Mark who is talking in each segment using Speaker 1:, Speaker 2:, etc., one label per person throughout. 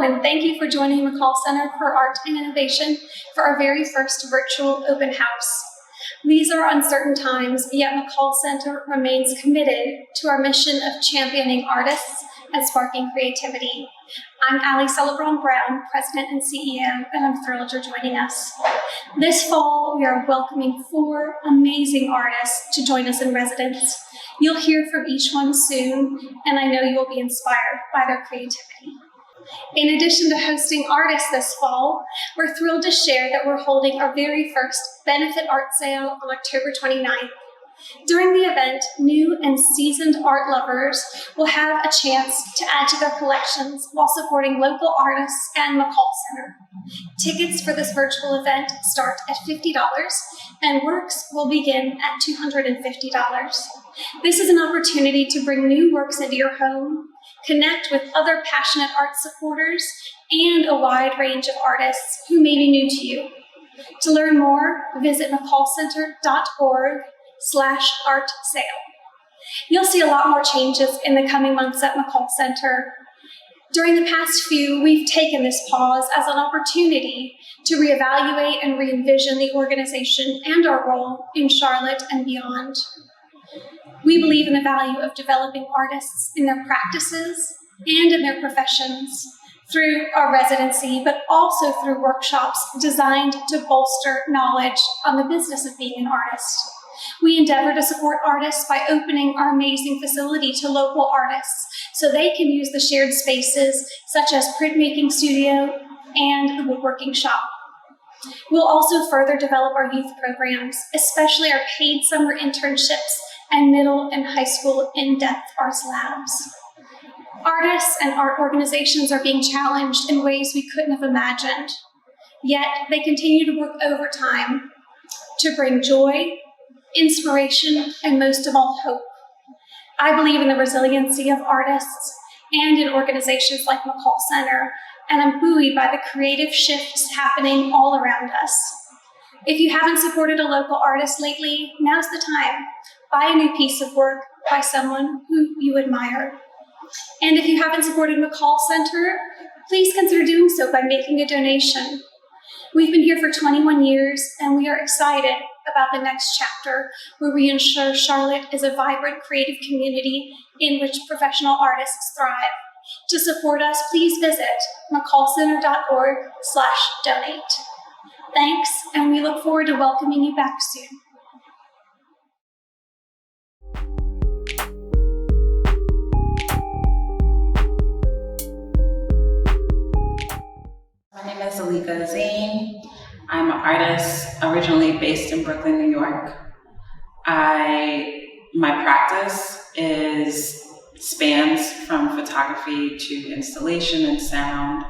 Speaker 1: and thank you for joining McColl Center for Art and Innovation for our very first virtual open house. These are uncertain times, yet McColl Center remains committed to our mission of championing artists and sparking creativity. I'm Ali Celebron-Brown, President and CEO, and I'm thrilled you're joining us. This fall, we are welcoming 4 amazing artists to join us in residence. You'll hear from each one soon, and I know you will be inspired by their creativity. In addition to hosting artists this fall, we're thrilled to share that we're holding our very first benefit art sale on October 29th. During the event, new and seasoned art lovers will have a chance to add to their collections while supporting local artists and McColl Center. Tickets for this virtual event start at $50, and works will begin at $250. This is an opportunity to bring new works into your home, connect with other passionate art supporters, and a wide range of artists who may be new to you. To learn more, visit mccollcenter.org/art sale. You'll see a lot more changes in the coming months at McColl Center. During the past few, we've taken this pause as an opportunity to reevaluate and re-envision the organization and our role in Charlotte and beyond. We believe in the value of developing artists in their practices and in their professions through our residency, but also through workshops designed to bolster knowledge on the business of being an artist. We endeavor to support artists by opening our amazing facility to local artists so they can use the shared spaces such as printmaking studio and the woodworking shop. We'll also further develop our youth programs, especially our paid summer internships and middle and high school in-depth arts labs. Artists and art organizations are being challenged in ways we couldn't have imagined, yet they continue to work overtime to bring joy, inspiration, and most of all, hope. I believe in the resiliency of artists and in organizations like McColl Center, and I'm buoyed by the creative shifts happening all around us. If you haven't supported a local artist lately, now's the time. Buy a new piece of work by someone who you admire. And if you haven't supported McColl Center, please consider doing so by making a donation. We've been here for 21 years, and we are excited about the next chapter where we ensure Charlotte is a vibrant creative community in which professional artists thrive. To support us, please visit mccollcenter.org/donate. Thanks, and we look forward to welcoming you back soon.
Speaker 2: My name is Zalika Azim. I'm an artist originally based in Brooklyn, New York. My practice spans from photography to installation and sound.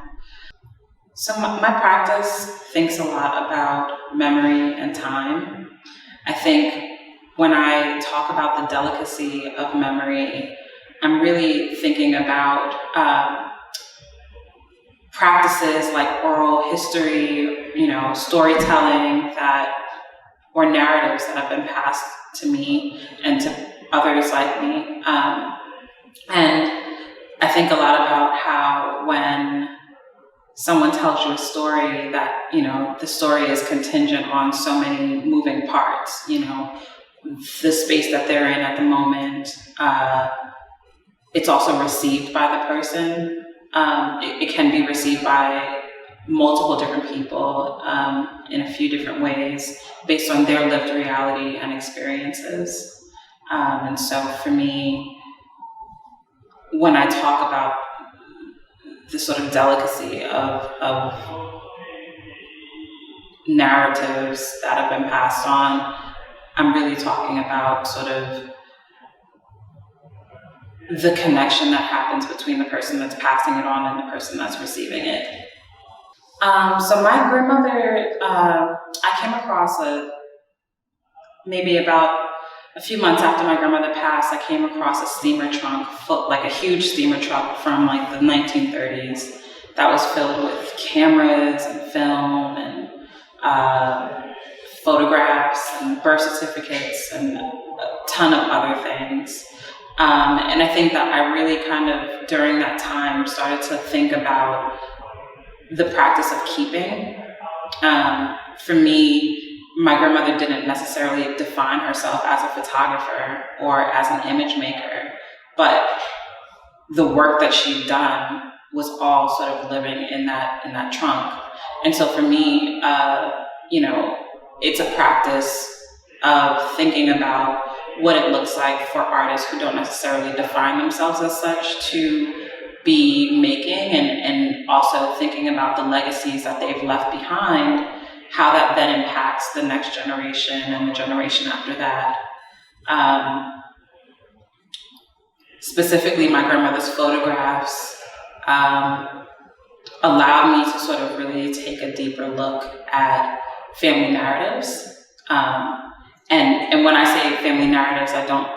Speaker 2: So my practice thinks a lot about memory and time. I think when I talk about the delicacy of memory, I'm really thinking about practices like oral history, storytelling or narratives that have been passed to me and to others like me. And I think a lot about how when someone tells you a story that, the story is contingent on so many moving parts, the space that they're in at the moment. It's also received by the person. It can be received by multiple different people in a few different ways based on their lived reality and experiences. And so for me, when I talk about the sort of delicacy of narratives that have been passed on, I'm really talking about sort of the connection that happens between the person that's passing it on and the person that's receiving it. So my grandmother, I came across maybe about a few months after my grandmother passed, I came across a steamer trunk, like a huge steamer truck from like the 1930s that was filled with cameras and film and photographs and birth certificates and a ton of other things. And I think that I really kind of, during that time, started to think about the practice of keeping. For me, my grandmother didn't necessarily define herself as a photographer or as an image maker, but the work that she'd done was all sort of living in that trunk. And so for me, it's a practice of thinking about what it looks like for artists who don't necessarily define themselves as such to be making, and also thinking about the legacies that they've left behind, how that then impacts the next generation and the generation after that. Specifically, my grandmother's photographs allowed me to sort of really take a deeper look at family narratives. And when I say family narratives, I don't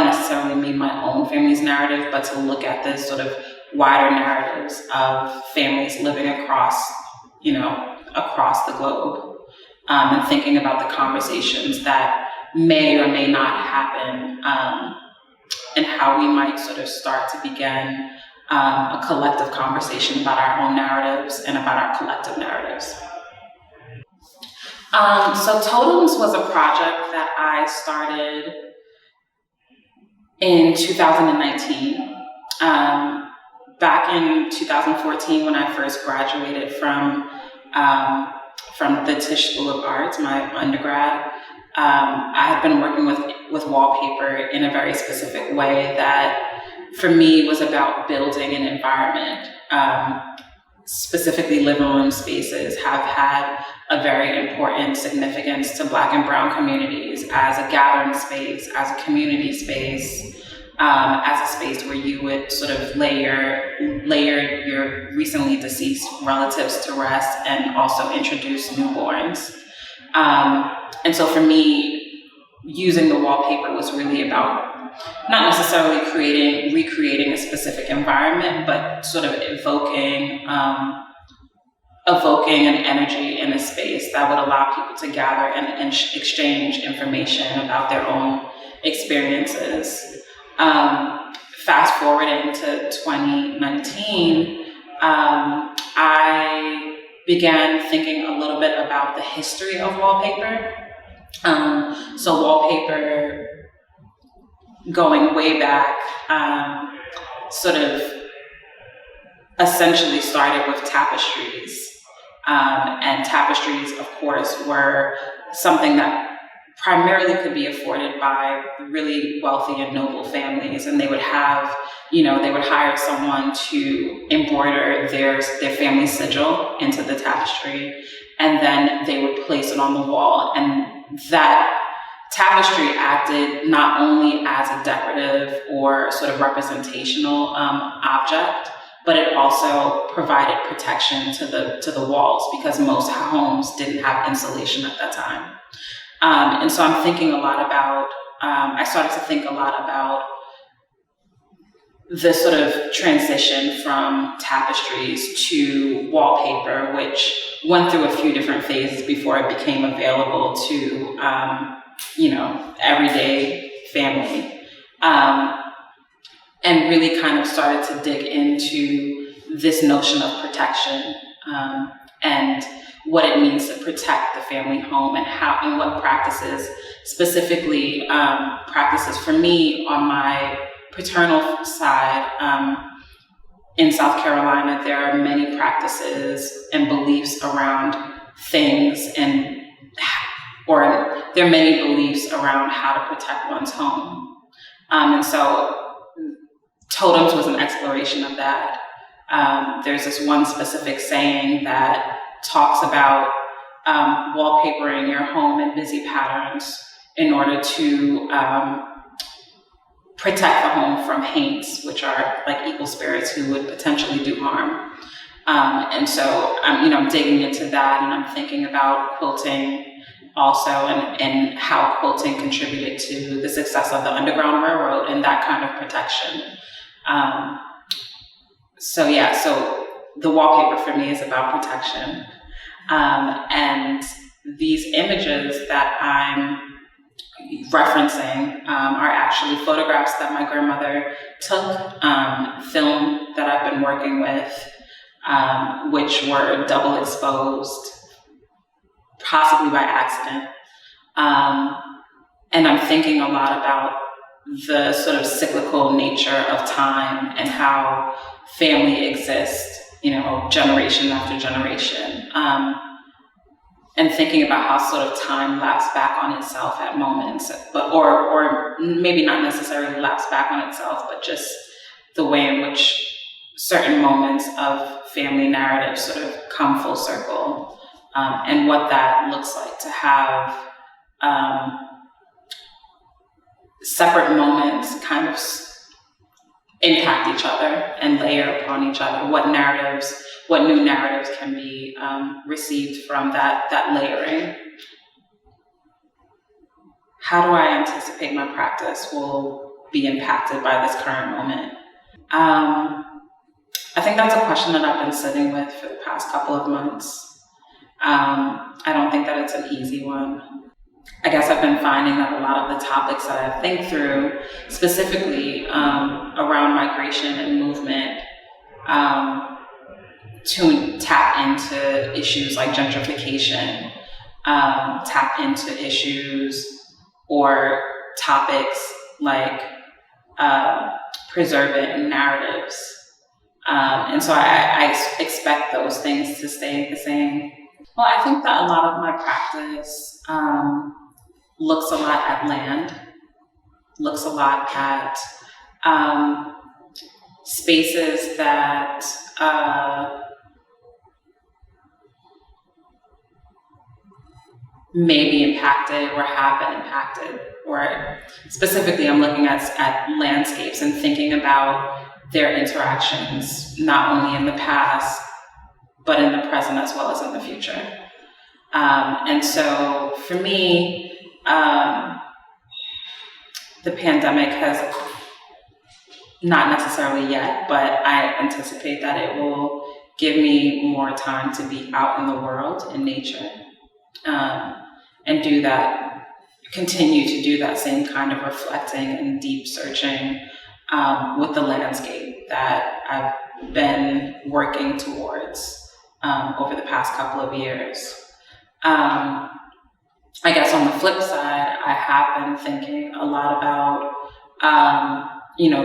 Speaker 2: necessarily mean my own family's narrative, but to look at this sort of wider narratives of families living across the globe, and thinking about the conversations that may or may not happen, and how we might sort of start to begin a collective conversation about our own narratives and about our collective narratives. So Totems was a project that I started in 2019. Back in 2014, when I first graduated from the Tisch School of Arts, my undergrad, I had been working with wallpaper in a very specific way that, for me, was about building an environment. Specifically, living room spaces have had a very important significance to Black and Brown communities as a gathering space, as a community space, as a space where you would sort of lay your recently deceased relatives to rest and also introduce newborns. And so for me, using the wallpaper was really about not necessarily recreating a specific environment, but sort of evoking an energy in a space that would allow people to gather and exchange information about their own experiences. Fast forwarding to 2019, I began thinking a little bit about the history of wallpaper. So wallpaper, going way back, sort of essentially started with tapestries. And tapestries, of course, were something that primarily could be afforded by really wealthy and noble families. And they would hire someone to embroider their family sigil into the tapestry, and then they would place it on the wall. And that tapestry acted not only as a decorative or sort of representational object, but it also provided protection to the walls, because most homes didn't have insulation at that time. And so I'm thinking a lot about, I started to think a lot about the sort of transition from tapestries to wallpaper, which went through a few different phases before it became available to, everyday family. And really kind of started to dig into this notion of protection, and what it means to protect the family home, and what practices, specifically practices for me on my paternal side. In South Carolina, there are many practices and beliefs around things, or there are many beliefs around how to protect one's home. And so Totems was an exploration of that. There's this one specific saying that talks about wallpapering your home in busy patterns in order to protect the home from haints, which are like evil spirits who would potentially do harm. And so I'm digging into that, and I'm thinking about quilting also, and how quilting contributed to the success of the Underground Railroad and that kind of protection. So the wallpaper for me is about protection. And these images that I'm referencing are actually photographs that my grandmother took, film that I've been working with which were double exposed, possibly by accident. And I'm thinking a lot about the sort of cyclical nature of time and how family exists, generation after generation. And thinking about how sort of time laps back on itself at moments, or maybe not necessarily laps back on itself, but just the way in which certain moments of family narrative sort of come full circle, and what that looks like to have separate moments kind of impact each other and layer upon each other. What new narratives can be received from that layering? How do I anticipate my practice will be impacted by this current moment? I think that's a question that I've been sitting with for the past couple of months. I don't think that it's an easy one. I guess I've been finding that a lot of the topics that I think through, specifically around migration and movement, to tap into issues like gentrification, tap into issues or topics like preserving narratives. And so I expect those things to stay the same. Well, I think that a lot of my practice looks a lot at land, looks a lot at spaces that may be impacted or have been impacted. Or specifically, I'm looking at landscapes and thinking about their interactions, not only in the past, but in the present as well as in the future. And so for me, the pandemic has, not necessarily yet, but I anticipate that it will give me more time to be out in the world, in nature, and do that, continue to do that same kind of reflecting and deep searching with the landscape that I've been working towards over the past couple of years. I guess on the flip side, I have been thinking a lot about,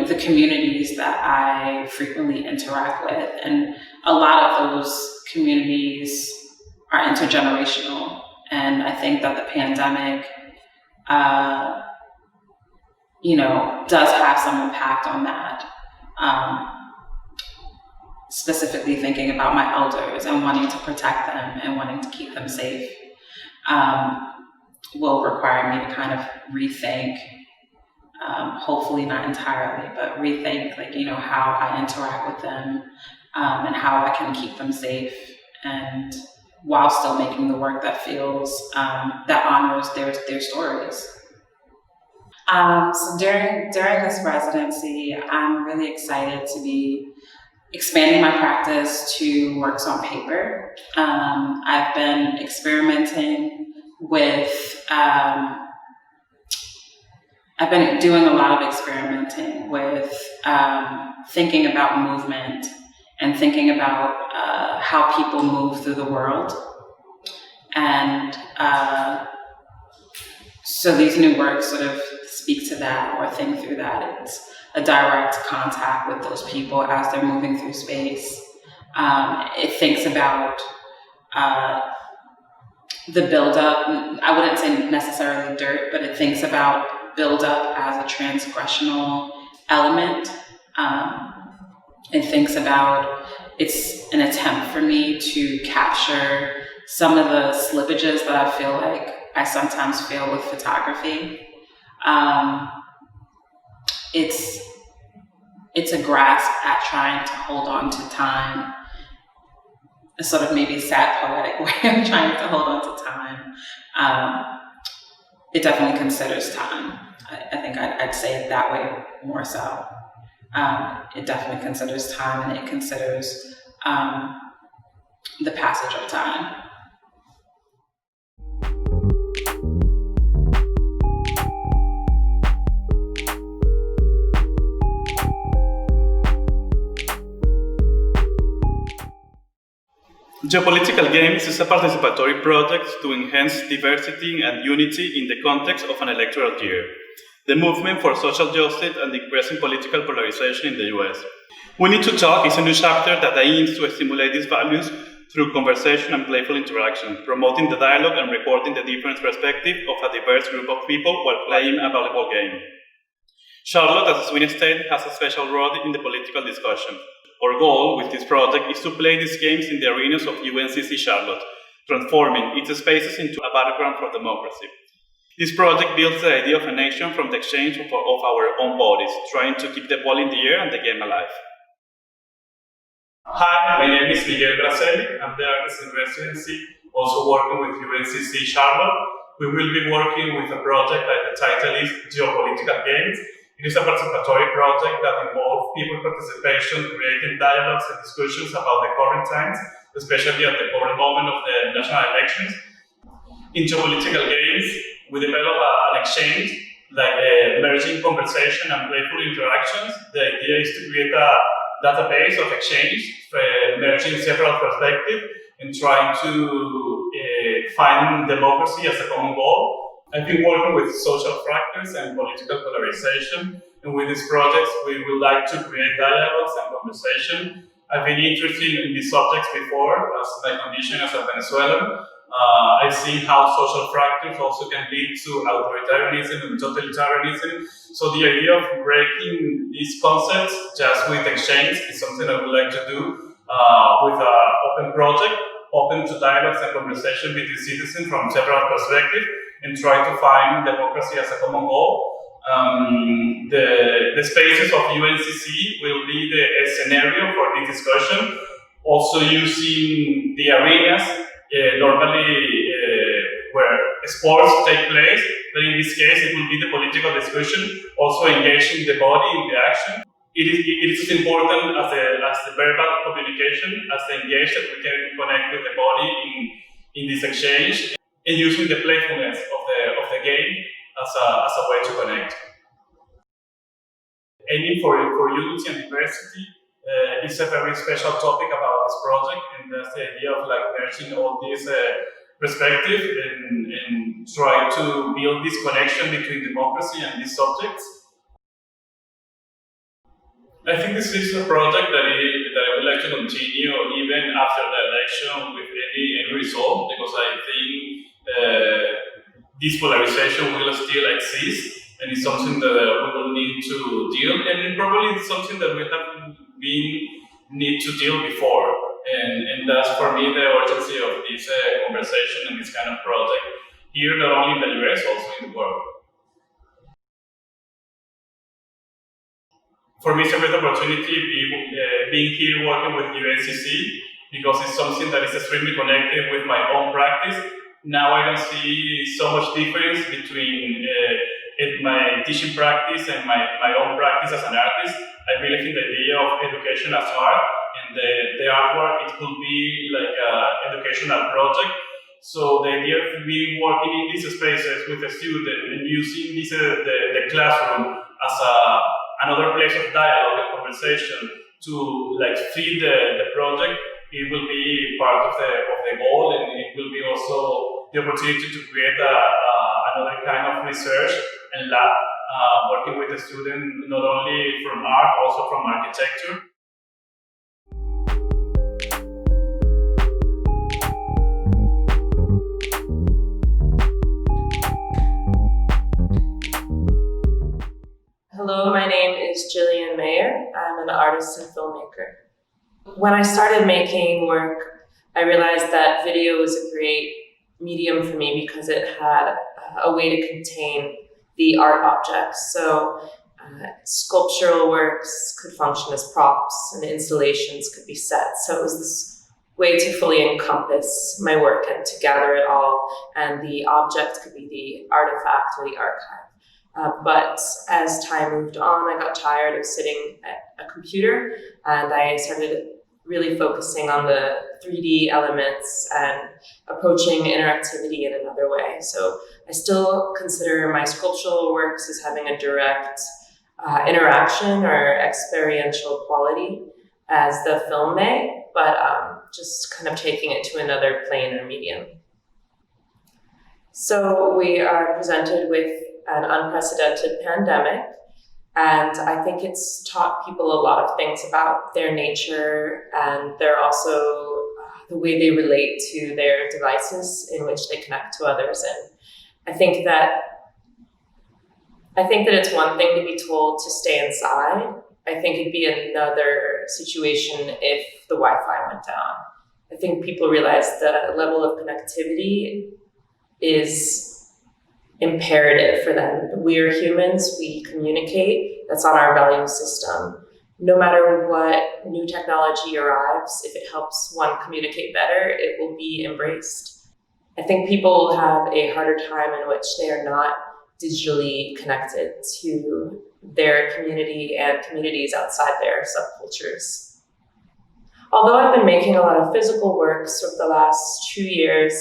Speaker 2: the communities that I frequently interact with. And a lot of those communities are intergenerational. And I think that the pandemic, does have some impact on that. Specifically thinking about my elders and wanting to protect them and wanting to keep them safe. Will require me to kind of rethink, hopefully not entirely, but rethink how I interact with them, and how I can keep them safe, and while still making the work that feels that honors their stories. So during this residency, I'm really excited to be expanding my practice to works on paper. I've been experimenting with, I've been doing a lot of experimenting with thinking about movement and thinking about how people move through the world. And so these new works sort of speak to that or think through that. It's a direct contact with those people as they're moving through space. It thinks about the buildup. I wouldn't say necessarily dirt, but it thinks about buildup as a transgressional element. It thinks about, it's an attempt for me to capture some of the slippages that I feel like I sometimes feel with photography. It's a grasp at trying to hold on to time, a sort of maybe sad poetic way of trying to hold on to time. It definitely considers time. I think I'd say it that way more so. It definitely considers time, and it considers the passage of time.
Speaker 3: Geopolitical Games is a participatory project to enhance diversity and unity in the context of an electoral year. The movement for social justice and increasing political polarization in the US. We Need to Talk is a new chapter that aims to stimulate these values through conversation and playful interaction, promoting the dialogue and recording the different perspective of a diverse group of people while playing a valuable game. Charlotte, as a swing state, has a special role in the political discussion. Our goal with this project is to play these games in the arenas of UNCC Charlotte, transforming its spaces into a battleground for democracy. This project builds the idea of a nation from the exchange of our own bodies, trying to keep the ball in the air and the game alive.
Speaker 4: Hi, my name is Miguel Braceli. I'm the artist in residency, also working with UNCC Charlotte. We will be working with a project that the title is Geopolitical Games. It is a participatory project that involves people participation, creating dialogues and discussions about the current times, especially at the current moment of the national elections. In Geopolitical Games, we develop an exchange, like merging conversation and playful interactions. The idea is to create a database of exchange, merging several perspectives and trying to find democracy as a common goal. I've been working with social fractals and political polarization, and with these projects we would like to create dialogues and conversation. I've been interested in these subjects before, as my condition as a Venezuelan. I've seen how social fractals also can lead to authoritarianism and totalitarianism. So the idea of breaking these concepts just with exchange is something I would like to do with an open project, open to dialogues and conversation between citizens from several perspectives, and try to find democracy as a common goal. The spaces of UNCC will be the scenario for this discussion, also using the arenas normally where sports take place, but in this case it will be the political discussion, also engaging the body in the action. It is as important as the verbal communication, as the engage that we can connect with the body in this exchange, and using the playfulness of the game as a way to connect. Aiming for unity and diversity is a very special topic about this project, and that's the idea of like merging all these perspectives and try to build this connection between democracy and these subjects. I think this is a project that I would like to continue even after the election with any result, because I think this polarization will still exist, and it's something that we will need to deal, and probably it's something that we have need to deal before, and that's for me the urgency of this conversation and this kind of project here, not only in the US, also in the world. For me, it's a great opportunity being here working with UNCC, because it's something that is extremely connected with my own practice. Now I don't see so much difference between my teaching practice and my own practice as an artist. I believe in the idea of education as art, and the artwork, it could be like an educational project. So the idea of me working in these spaces with a student and using the classroom as another place of dialogue and conversation to like feed the project, it will be part of the goal, and it will be also the opportunity to create another kind of research and lab, working with the student not only from art, also from architecture.
Speaker 5: Hello, my name is Jillian. I'm an artist and filmmaker. When I started making work, I realized that video was a great medium for me because it had a way to contain the art objects. So sculptural works could function as props and installations could be sets. So it was this way to fully encompass my work and to gather it all, and the object could be the artifact or the archive. But as time moved on, I got tired of sitting at a computer, and I started really focusing on the 3D elements and approaching interactivity in another way. So I still consider my sculptural works as having a direct interaction or experiential quality as the film may, but just kind of taking it to another plane or medium. So we are presented with an unprecedented pandemic, and I think it's taught people a lot of things about their nature, and they're also the way they relate to their devices in which they connect to others. And I think that it's one thing to be told to stay inside. I think it'd be another situation if the Wi-Fi went down. I think people realize the level of connectivity is imperative for them. We are humans, we communicate, that's on our value system. No matter what new technology arrives, if it helps one communicate better, it will be embraced. I think people will have a harder time in which they are not digitally connected to their community and communities outside their subcultures. Although I've been making a lot of physical works over the last 2 years,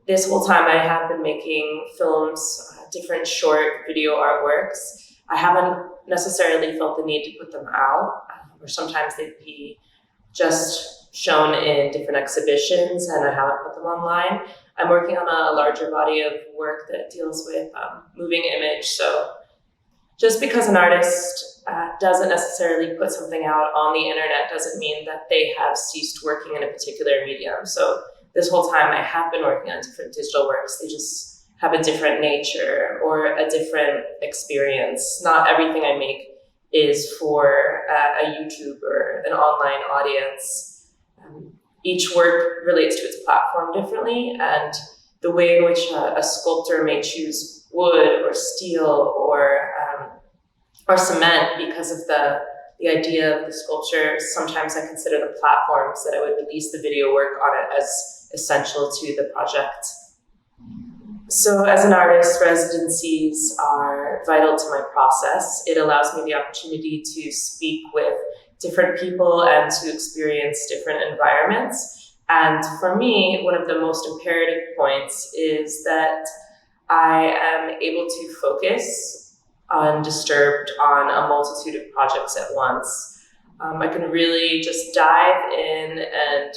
Speaker 5: this whole time I have been making films, different short video artworks. I haven't necessarily felt the need to put them out, or sometimes they'd be just shown in different exhibitions and I haven't put them online. I'm working on a larger body of work that deals with moving image. So just because an artist doesn't necessarily put something out on the internet doesn't mean that they have ceased working in a particular medium. So this whole time I have been working on different digital works. They just have a different nature or a different experience. Not everything I make is for a YouTube or an online audience. Each work relates to its platform differently, and the way in which a sculptor may choose wood or steel or cement because of the idea of the sculpture. Sometimes I consider the platforms that I would release the video work on it as essential to the project. So as an artist, residencies are vital to my process. It allows me the opportunity to speak with different people and to experience different environments. And for me, one of the most imperative points is that I am able to focus undisturbed on a multitude of projects at once. I can really just dive in and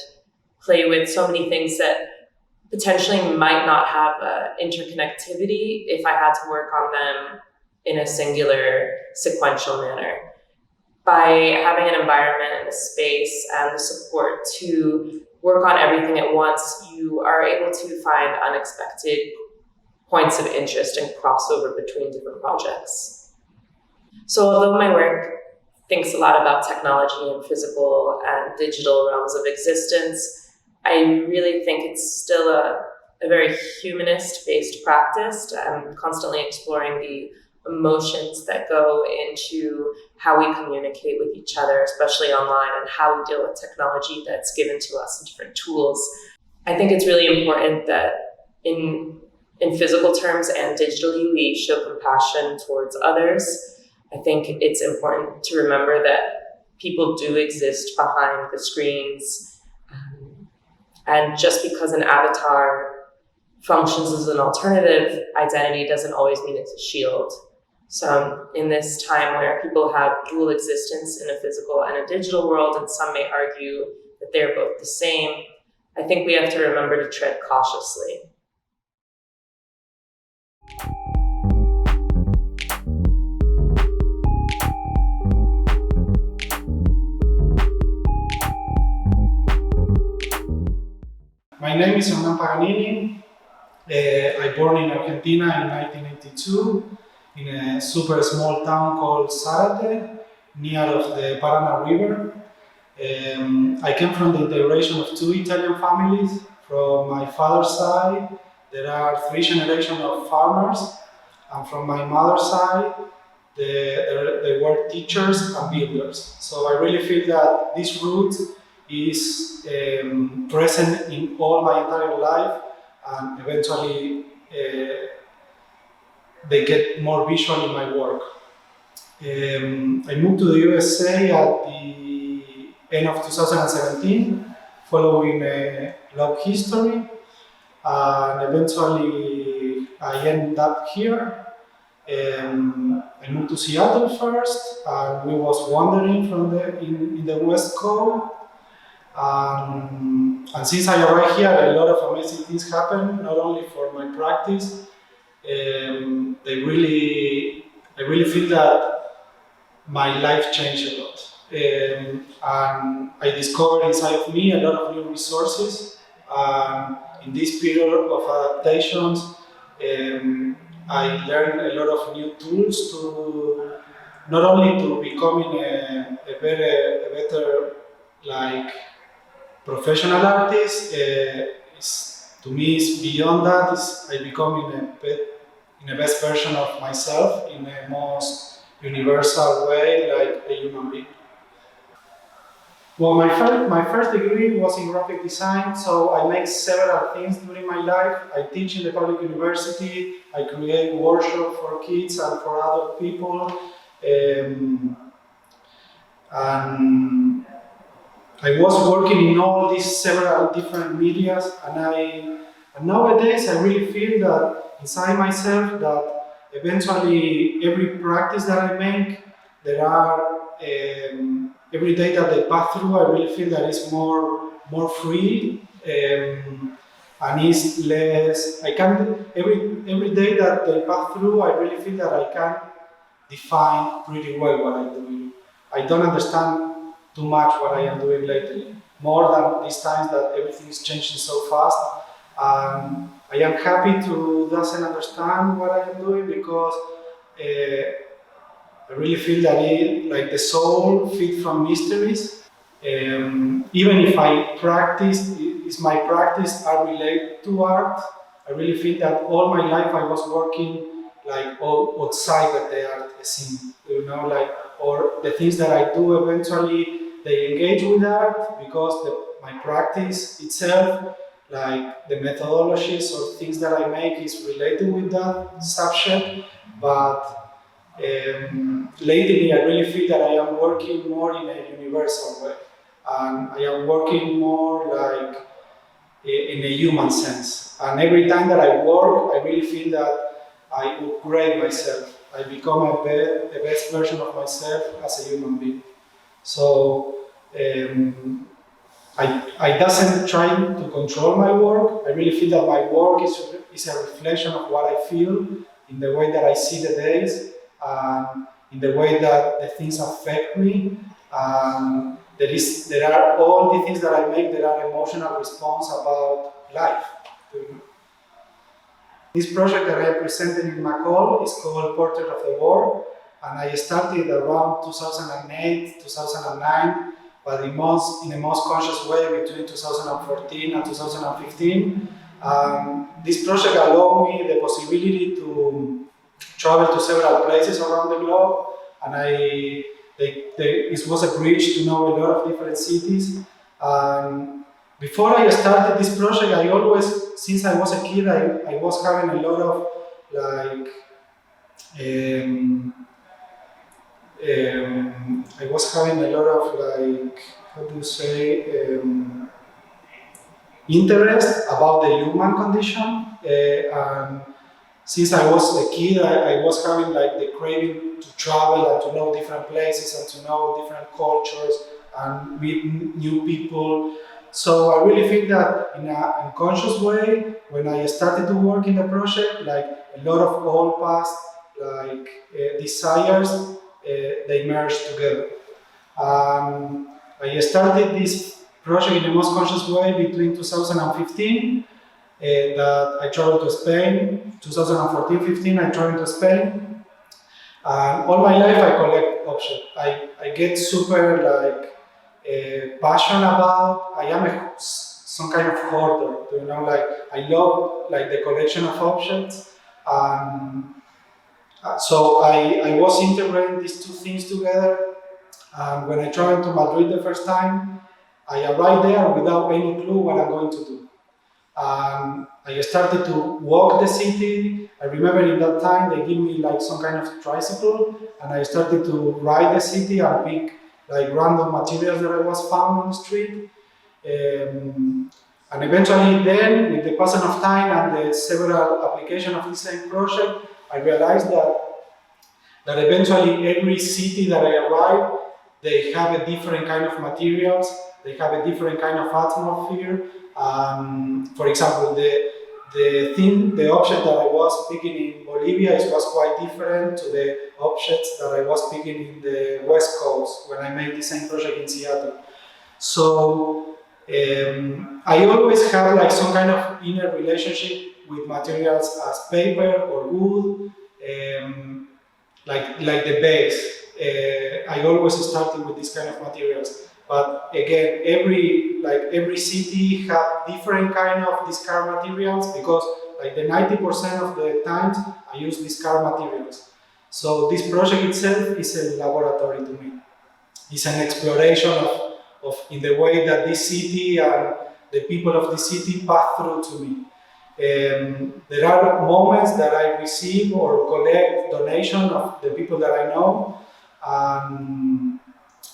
Speaker 5: play with so many things that potentially might not have interconnectivity if I had to work on them in a singular sequential manner. By having an environment and a space and the support to work on everything at once, you are able to find unexpected points of interest and crossover between different projects. So although my work thinks a lot about technology and physical and digital realms of existence, I really think it's still a very humanist-based practice. I'm constantly exploring the emotions that go into how we communicate with each other, especially online, and how we deal with technology that's given to us in different tools. I think it's really important that in physical terms and digitally, we show compassion towards others. I think it's important to remember that people do exist behind the screens. And just because an avatar functions as an alternative identity doesn't always mean it's a shield. So in this time where people have dual existence in a physical and a digital world, and some may argue that they're both the same, I think we have to remember to tread cautiously.
Speaker 6: My name is Hernan Paganini. I born in Argentina in 1982 in a super small town called Zárate, near of the Paraná River. I came from the integration of two Italian families. From my father's side, there are 3 generations of farmers, and from my mother's side, they were teachers and builders. So I really feel that this root is present in all my entire life, and eventually they get more visual in my work. I moved to the USA at the end of 2017, following a love history, and eventually I ended up here. I moved to Seattle first, and we was wandering from in the West Coast. And since I arrived here, a lot of amazing things happen, not only for my practice. I really feel that my life changed a lot. And I discovered inside of me a lot of new resources. In this period of adaptations, I learned a lot of new tools to not only to becoming a better like professional artist. To me, it's beyond that. I become in a best version of myself in a most universal way, like a human being. Well, my first degree was in graphic design, so I make several things during my life. I teach in the public university, I create workshops for kids and for adult people, and I was working in all these several different medias, and nowadays I really feel that inside myself that eventually every practice that I make, there are every day that they pass through, I really feel that it's more free, and it's less. I can every day that they pass through, I really feel that I can define pretty well what I'm doing. I don't understand too much what I am doing lately, more than these times that everything is changing so fast. I am happy to doesn't understand what I am doing because I really feel that like the soul feeds from mysteries. Even if I practice, is my practice are related to art, I really feel that all my life I was working like outside of the art scene, like, or the things that I do eventually they engage with art because my practice itself, like the methodologies or things that I make is related with that subject, but lately, I really feel that I am working more in a universal way, and I am working more like in a human sense. And every time that I work, I really feel that I upgrade myself. I become a best version of myself as a human being. So I doesn't try to control my work. I really feel that my work is a reflection of what I feel in the way that I see the days. In the way that the things affect me. There are all the things that I make that are emotional response about life. This project that I presented in McColl is called Portrait of the War, and I started around 2008, 2009, but in a most conscious way between 2014 and 2015. This project allowed me the possibility to travel to several places around the globe, and it was a bridge to know a lot of different cities. Before I started this project, I always, since I was a kid, I was having a lot of like, I was having a lot of like, how do you say, interest about the human condition. And since I was a kid, I was having like the craving to travel and to know different places and to know different cultures and meet new people. So I really think that in an unconscious way, when I started to work in the project, like a lot of old past like desires, they merged together. I started this project in the most conscious way between 2015. That I traveled to Spain, 2014-15 I traveled to Spain. All my life I collect objects. I get super like passionate about, I am some kind of hoarder, like I love like the collection of objects. So I was integrating these two things together. When I traveled to Madrid the first time, I arrived there without any clue what I'm going to do. I started to walk the city. I remember in that time they gave me like some kind of tricycle, and I started to ride the city and pick like random materials that I was found on the street. And eventually then, with the passing of time and the several applications of the same project, I realized that eventually every city that I arrived, they have a different kind of materials they have a different kind of atmosphere. For example, the object that I was picking in Bolivia was quite different to the objects that I was picking in the West Coast when I made the same project in Seattle. So I always have like some kind of inner relationship with materials as paper or wood, like the base. I always started with this kind of materials. But again, every city have different kind of discard materials, because like the 90% of the times I use discard materials. So this project itself is a laboratory to me. It's an exploration of in the way that this city and the people of this city pass through to me. There are moments that I receive or collect donation of the people that I know.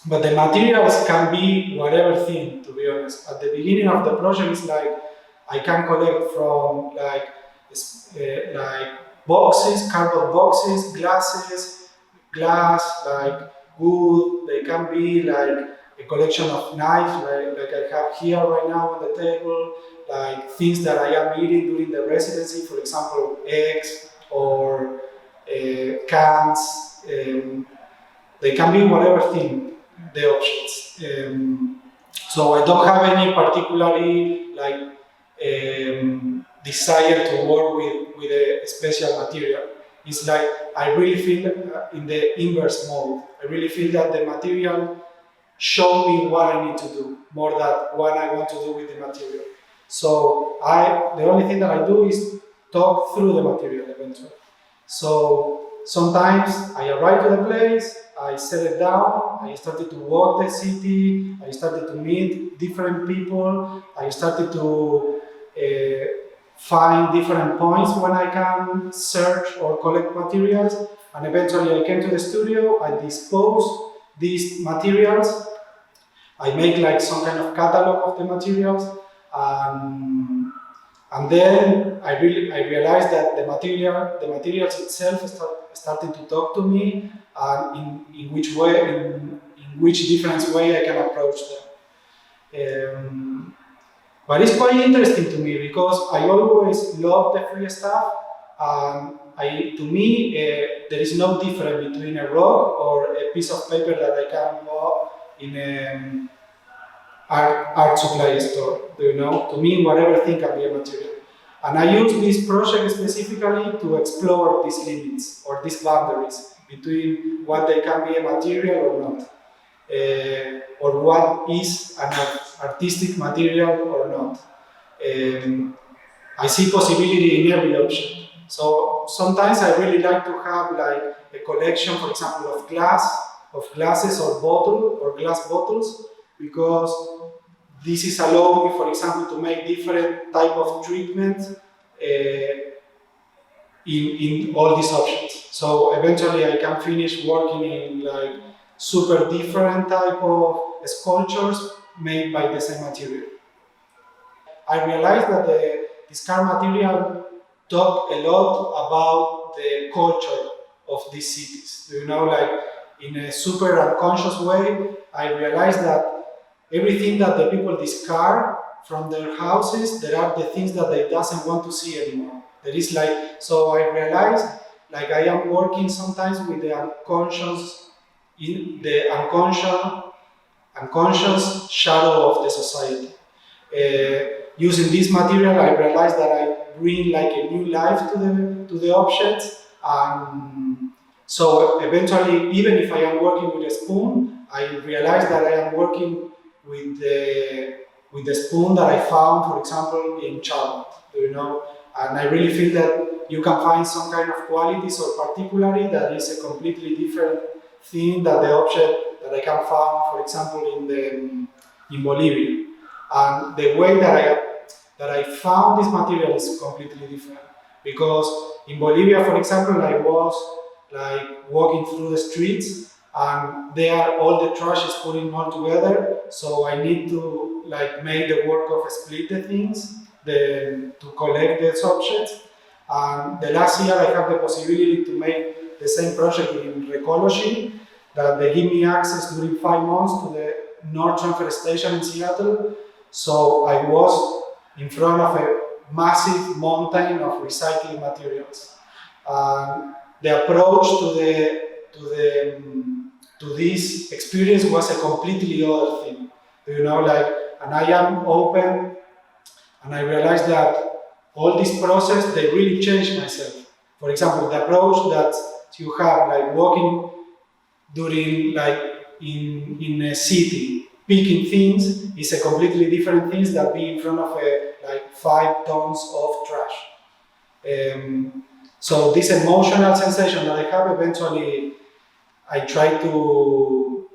Speaker 6: But the materials can be whatever thing, to be honest. At the beginning of the project, it's like I can collect from like boxes, cardboard boxes, glass, like wood. They can be like a collection of knives, like I have here right now on the table, like things that I am eating during the residency, for example, eggs or cans. They can be whatever thing, the options. So I don't have any particularly like desire to work with a special material. It's like I really feel in the inverse mode. I really feel that the material show me what I need to do more than what I want to do with the material. So the only thing that I do is talk through the material eventually. So sometimes I arrive to the place, I set it down, I started to walk the city, I started to meet different people, I started to find different points when I can search or collect materials, and eventually I came to the studio, I dispose these materials, I make like some kind of catalog of the materials, and then I realized that the materials itself started to talk to me, and in which different way I can approach them. But it's quite interesting to me because I always love the free stuff, and to me there is no difference between a rock or a piece of paper that I can buy in an art supply store. Do you know? To me, whatever thing can be a material. And I use this project specifically to explore these limits or these boundaries between what they can be a material or not, or what is an artistic material or not. I see possibility in every option. So sometimes I really like to have like a collection, for example, of glasses or glass bottles, because this is allow me, for example, to make different type of treatment in all these options. So eventually I can finish working in like super different type of sculptures made by the same material. I realized that the discard material talk a lot about the culture of these cities. You know, like in a super unconscious way, I realized that everything that the people discard from their houses, there are the things that they doesn't want to see anymore. There is like, so I realized like I am working sometimes with the unconscious, in the unconscious shadow of the society. Using this material, I realized that I bring like a new life to the objects, and so eventually, even if I am working with a spoon, I realize that I am working with the spoon that I found, for example, in Charlotte. Do you know? And I really feel that you can find some kind of qualities or particularity that is a completely different thing than the object that I can find, for example, in Bolivia. And the way that I found this material is completely different, because in Bolivia, for example, I was like walking through the streets, and there all the trash is putting all together, so I need to like make the work of split the things, to collect the objects. And the last year I have the possibility to make the same project in Recology, that they give me access during 5 months to the North Transfer Station in Seattle. So I was in front of a massive mountain of recycling materials. The approach to this experience was a completely other thing. You know, like, and I am open, and I realized that all this process, they really changed myself. For example, the approach that you have, like walking during, like in a city, picking things is a completely different thing than being in front of a, like 5 tons of trash. So this emotional sensation that I have, eventually I try to,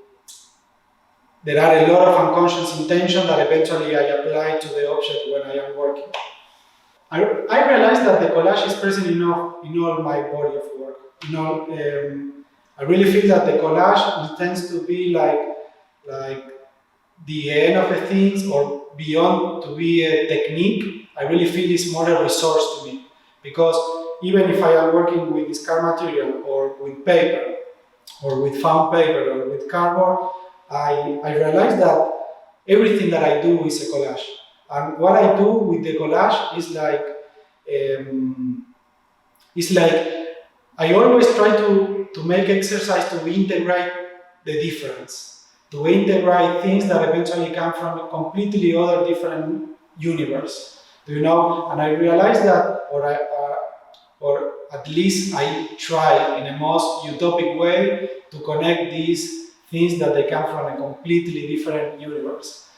Speaker 6: there are a lot of unconscious intention that eventually I apply to the object when I am working. I realized that the collage is present in all my body of work. I really feel that the collage tends to be like the end of the things, or beyond to be a technique. I really feel it's more a resource to me, because even if I am working with discard material or with paper or with found paper or with cardboard, I realize that everything that I do is a collage. And what I do with the collage is like I always try to make exercise to integrate the difference, to integrate things that eventually come from a completely other different universe. Do you know? And I realize that, or at least I try in a most utopic way to connect these things that they come from a completely different universe.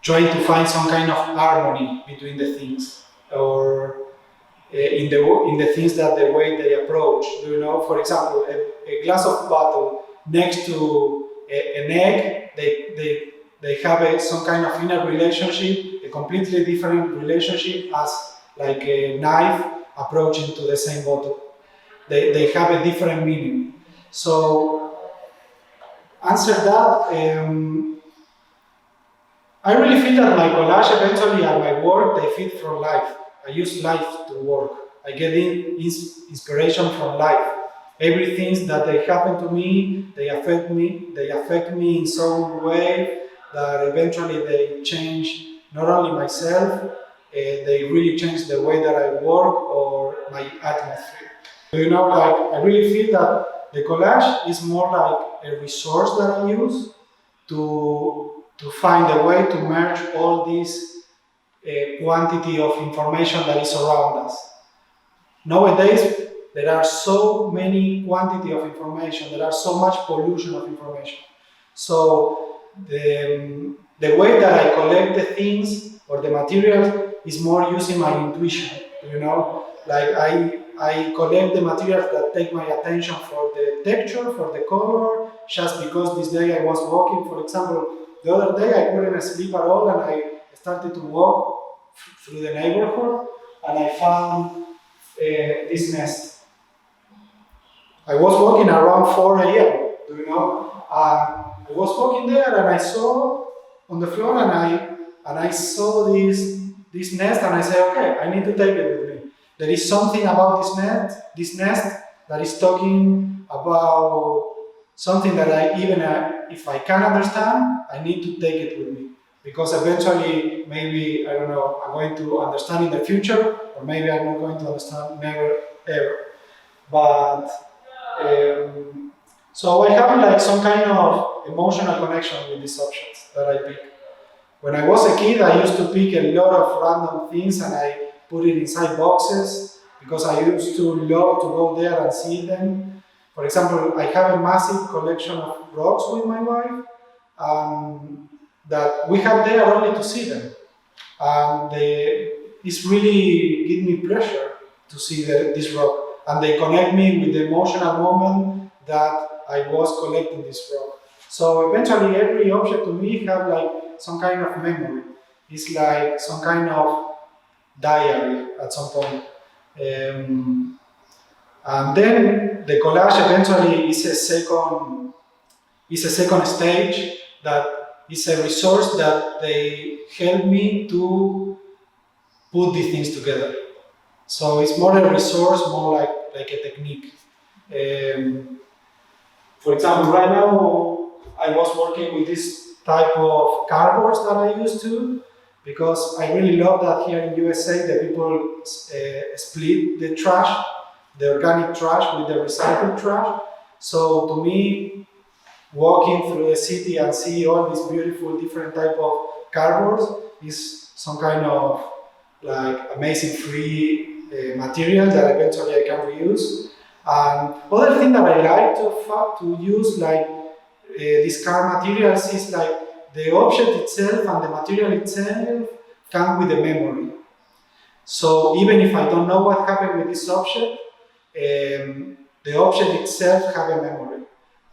Speaker 6: Trying to find some kind of harmony between the things, or in the things that the way they approach. Do you know? For example, a glass of bottle next to an egg, they have some kind of inner relationship, a completely different relationship as like a knife approaching to the same bottle. They have a different meaning. So, answer that. I really feel that my collage eventually and my work, they fit from life. I use life to work. I get inspiration from life. Everything that they happen to me, they affect me in some way that eventually they change not only myself, they really change the way that I work or my atmosphere. You know, like, I really feel that the collage is more like a resource that I use to find a way to merge all this quantity of information that is around us. Nowadays, there are so many quantity of information, there are so much pollution of information. So the way that I collect the things or the materials is more using my intuition, you know? Like I collect the materials that take my attention for the texture, for the color, just because this day I was walking, for example, the other day I couldn't sleep at all, and I started to walk through the neighborhood, and I found this nest. I was walking around 4 a.m., do you know? I was walking there, and I saw on the floor, and I saw this nest, and I said, okay, I need to take it with me. There is something about this nest that is talking about something that I even, if I can understand, I need to take it with me. Because eventually, maybe, I don't know, I'm going to understand in the future, or maybe I'm not going to understand never, ever. But, so I have like some kind of emotional connection with these objects that I pick. When I was a kid, I used to pick a lot of random things and I put it inside boxes because I used to love to go there and see them. For example, I have a massive collection of rocks with my wife that we have there only to see them. And it's really give me pleasure to see this rock. And they connect me with the emotional moment that I was collecting this rock. So eventually every object to me have like some kind of memory. It's like some kind of diary at some point. And then the collage eventually is a second stage that is a resource that they help me to put these things together. So it's more a resource, more like a technique. For example, right now I was working with this type of cardboards that I used to, because I really love that here in USA the people split the trash, the organic trash with the recycled trash. So to me, walking through the city and see all these beautiful different type of cardboards is some kind of like amazing free material that eventually I can reuse. And other thing that I like to use like discard materials is like the object itself and the material itself come with a memory. So even if I don't know what happened with this object, the object itself have a memory.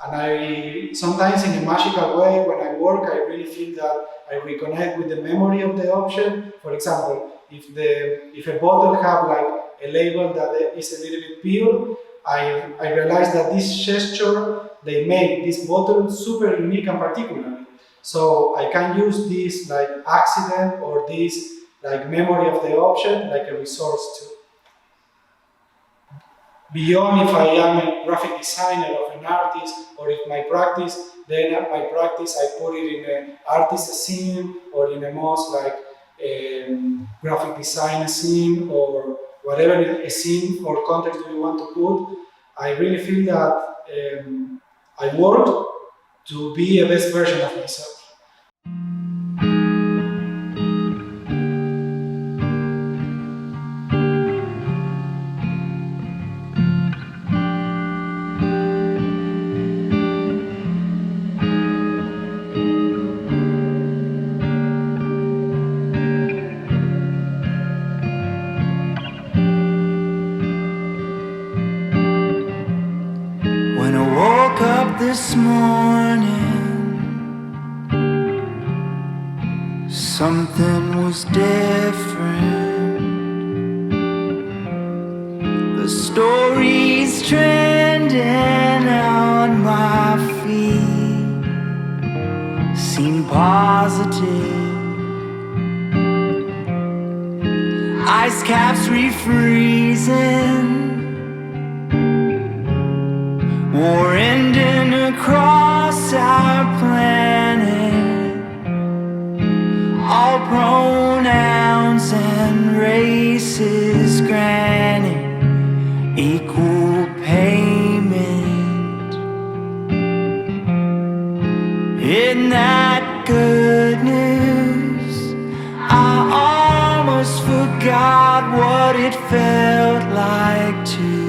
Speaker 6: And I sometimes in a magical way, when I work, I really feel that I reconnect with the memory of the object. For example, if a bottle have like a label that is a little bit peeled, I realize that this gesture, they make this bottle super unique and particular. So I can use this like accident or this like memory of the object like a resource too. Beyond if I am a graphic designer or an artist, or if my practice, then my practice I put it in an artist scene or in a most like graphic design scene or whatever a scene or context we want to put. I really feel that I work to be a best version of myself.
Speaker 7: This morning, something was different. The stories trending on my feed seem positive. Ice caps refreezing, war ending across our planet. All pronouns and races granted equal payment. Isn't that good news? I almost forgot what it felt like to.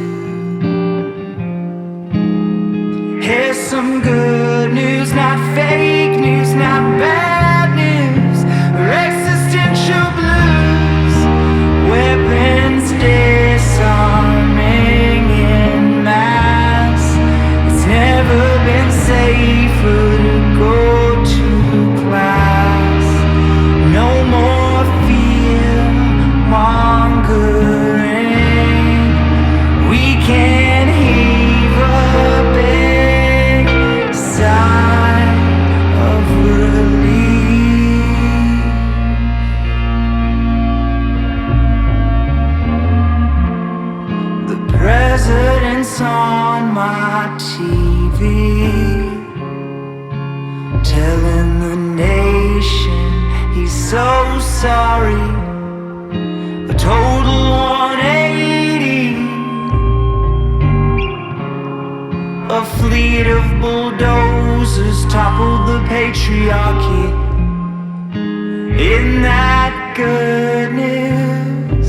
Speaker 7: Here's some good news, not fake news, not bad news, or existential blues. Weapons disarming in mass. It's never been safer to go to class. No more fear mongering. We can heave a big sigh of relief. The president's on my TV, telling the nation he's so sorry. A total 180. A fleet of bulldozers toppled the patriarchy. Isn't that good news?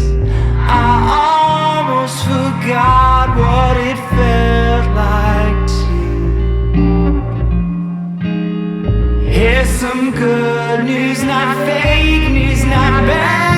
Speaker 7: I almost forgot what it felt like to. Here's some good news, not fake news, not bad